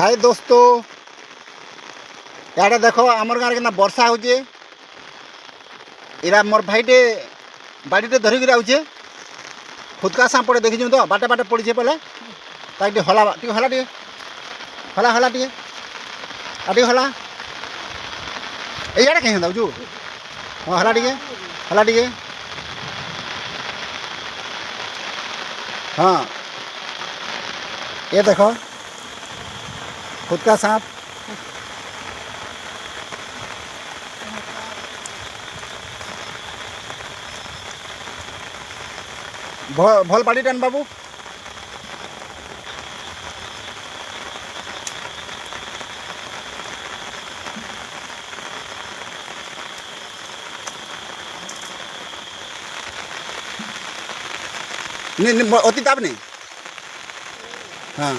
हाय दोस्तों, यार देखो आमर गाँव के वर्षा होचे। इरा मोर भाईटे बाड़ीटे धरिक आउचे। खुदका सांप पड़े देखी तो बाटे बाटे पड़ी पहले ताकि हला हला टे हला हला टे आटे हला यार कहीं दाऊजू हाँ हला टे हाँ ये देखो खुद का सांप। भल बाड़ी टान बाबू नहीं अति ताप नहीं हाँ